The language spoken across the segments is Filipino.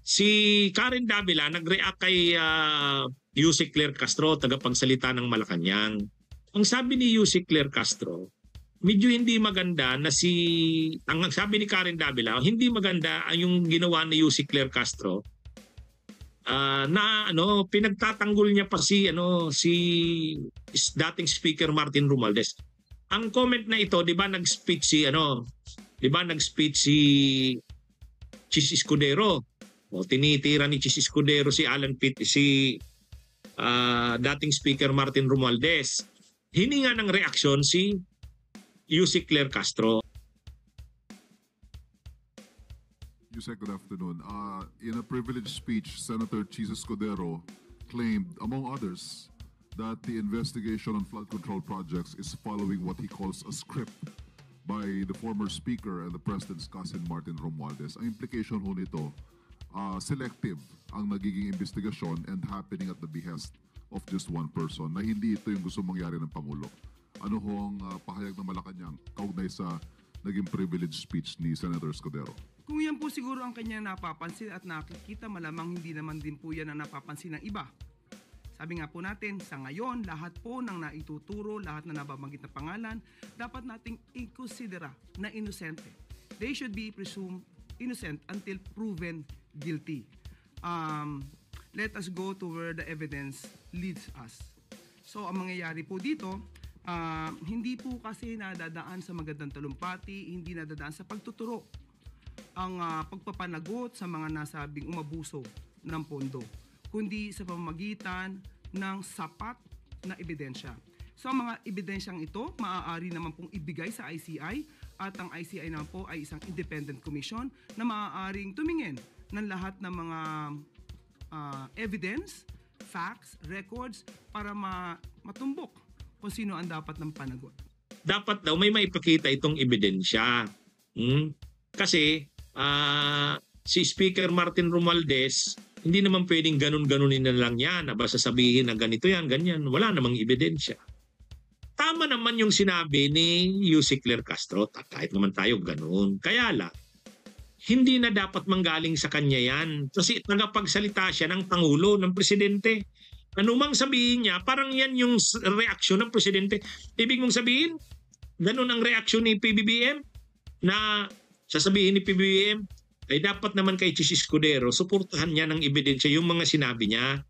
Si Karen Davila nag-react kay Yusek Claire Castro, tagapagsalita ng Malacanang. Ang sabi ni Yusek Claire Castro, medyo hindi maganda na ang sabi ni Karen Davila, hindi maganda ang yung ginawa ni Yusek Claire Castro na pinagtatanggol niya pa si dating Speaker Martin Romualdez. Ang comment na ito, 'di ba nag-speech si Chis Escudero. O tinitira ni Chis Escudero si dating Speaker Martin Romualdez. Hininga ng reaksyon si Yusek Claire Castro. Yusek, good afternoon. In a privileged speech, Senator Chis Escudero claimed, among others, that the investigation on flood control projects is following what he calls a script by the former Speaker and the President's cousin Martin Romualdez. Ang implication ho nito, selective ang nagiging investigasyon and happening at the behest of just one person, na hindi ito yung gusto mangyari ng Pangulo. Ano ho ang pahayag ng Malacanang kaugnay sa naging privileged speech ni Senator Escudero? Kung yan po siguro ang kanya napapansin at nakikita, malamang hindi naman din po yan ang napapansin ng iba. Sabi nga po natin, sa ngayon, lahat po ng naituturo, lahat na nababanggit na pangalan, dapat nating i-considera na inosente. They should be presumed innocent until proven guilty. Let us go to where the evidence leads us. So, ang mangyayari po dito, hindi po kasi nadadaan sa magandang talumpati, hindi nadadaan sa pagtuturo ang pagpapanagot sa mga nasabing umabuso ng pondo, kundi sa pamamagitan ng sapat na ebidensya. So, ang mga ebidensyang ito, maaari naman pong ibigay sa ICI, at ang ICI naman po ay isang independent commission na maaaring tumingin ng lahat ng mga evidence, facts, records para matumbok kung sino ang dapat ng panagot. Dapat daw may maipakita itong ebidensya. Kasi si Speaker Martin Romualdez, hindi naman pwedeng ganun-ganunin na lang yan, na basta sabihin na ganito yan, ganyan. Wala namang ebidensya. Tama naman yung sinabi ni Yusek Claire Castro, kahit naman tayo ganun. Kaya lang, hindi na dapat manggaling sa kanya yan. Kasi tagapagsalita siya ng Pangulo, ng Presidente. Anumang sabihin niya, parang yan yung reaksyon ng Presidente. Ibig mong sabihin, ganun ang reaksyon ni PBBM, na sasabihin ni PBBM, ay dapat naman kay Chis Escudero, suportahan niya ng ebidensya yung mga sinabi niya.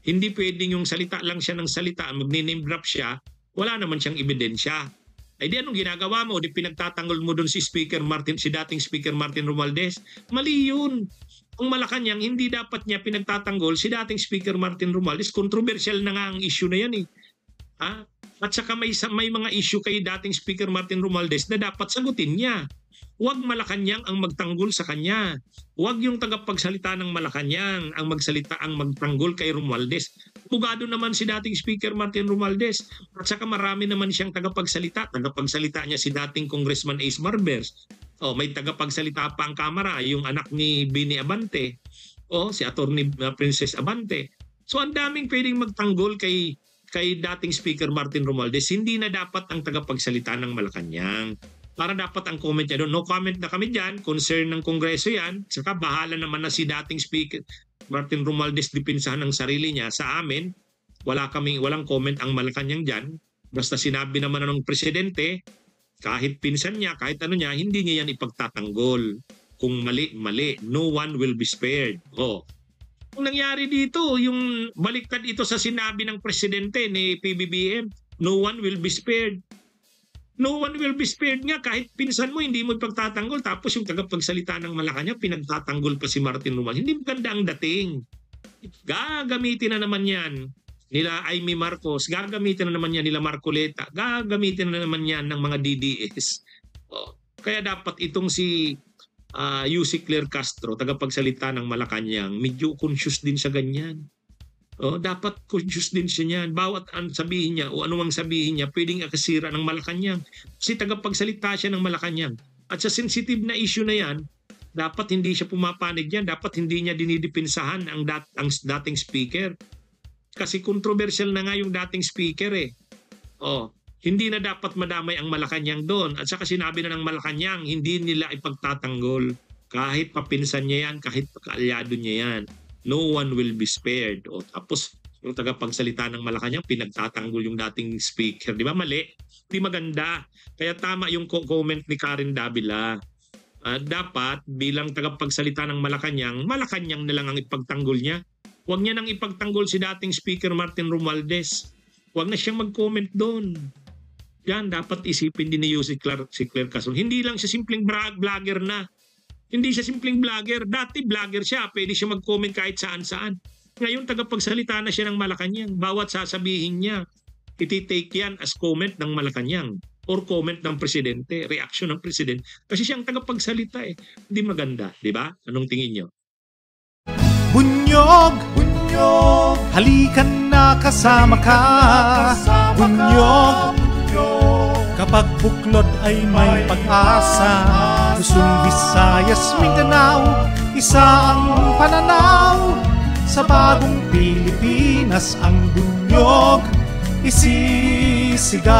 Hindi pwedeng yung salita lang siya ng salita, mag-name drop siya, wala naman siyang ebidensya. Ay di anong ginagawa mo? Di pinagtatanggol mo doon si dating Speaker Martin Romualdez? Mali yun. Ang Malacanang, hindi dapat niya pinagtatanggol si dating Speaker Martin Romualdez. Controversial na nga ang issue na yan eh. At saka may mga issue kay dating Speaker Martin Romualdez na dapat sagutin niya. Huwag Malacanang ang magtanggol sa kanya. Huwag yung tagapagsalita ng Malacanang ang magtanggol kay Romualdez. Bugado naman si dating Speaker Martin Romualdez. At saka marami naman siyang tagapagsalita. Tagapagsalita niya si dating Congressman Ace Marbers. May tagapagsalita pa ang Kamara, yung anak ni Bini Abante. Si Attorney Princess Abante. So ang daming pwedeng magtanggol kay dating Speaker Martin Romualdez. Hindi na dapat ang tagapagsalita ng Malacanang. Para dapat ang comment niya doon. No comment na kami dyan. Concern ng Kongreso yan. Saka bahala naman na si dating Speaker Martin Romualdez dipinsahan ng sarili niya. Sa amin, walang comment ang Malacanang dyan. Basta sinabi naman ng Presidente, kahit pinsan niya, kahit ano niya, hindi niya yan ipagtatanggol. Kung mali, mali. No one will be spared. Kung nangyari dito, yung baliktad ito sa sinabi ng Presidente ni PBBM, no one will be spared. No one will be spared nga, kahit pinsan mo hindi mo ipagtatanggol, tapos yung tagapagsalita ng Malacanang pinagtatanggol pa si Martin Romualdez. Hindi maganda ang dating. Gagamitin na naman yan nila Amy Marcos, gagamitin na naman yan nila Marcoleta, gagamitin na naman yan ng mga DDS. Kaya dapat itong si Yusek Claire Castro, tagapagsalita ng Malacanang, medyo conscious din sa ganyan. Dapat conscious din siya niyan. Bawat sabihin niya o anumang sabihin niya, pwedeng akasira ng Malacanang. Kasi tagapagsalita siya ng Malacanang. At sa sensitive na issue na yan, dapat hindi siya pumapanig yan. Dapat hindi niya dinidipinsahan ang dating speaker. Kasi controversial na nga yung dating speaker eh. Hindi na dapat madamay ang Malacanang doon. At saka sinabi na ng Malacanang, hindi nila ipagtatanggol Kahit papinsan niya yan, kahit kaalyado niya yan, no one will be spared. O tapos, yung tagapagsalita ng Malacanang, pinagtatanggol yung dating speaker. Di ba? Mali. Di maganda. Kaya tama yung comment ni Karen Davila. Dapat bilang tagapagsalita ng Malacanang na lang ang ipagtanggol niya. Huwag niya nang ipagtanggol si dating Speaker Martin Romualdez. Huwag na siyang mag-comment doon. Yan, dapat isipin din ni si Claire Casol. Hindi lang siya simpleng vlogger na. Hindi siya simpleng vlogger. Dati vlogger siya. Pwede siya mag-comment kahit saan-saan. Ngayon, tagapagsalita na siya ng Malacanang. Bawat sasabihin niya, iti-take yan as comment ng Malacanang or comment ng presidente, reaction ng presidente. Kasi siyang tagapagsalita eh. Hindi maganda, di ba? Anong tingin niyo? Bunyog, bunyog, halikan na kasama ka. Bunyog, kapag buklod ay may pag-asa. Luzon, Visayas, Mindanao, isa ang pananaw. Sa bagong Pilipinas ang bunyog isisigaw.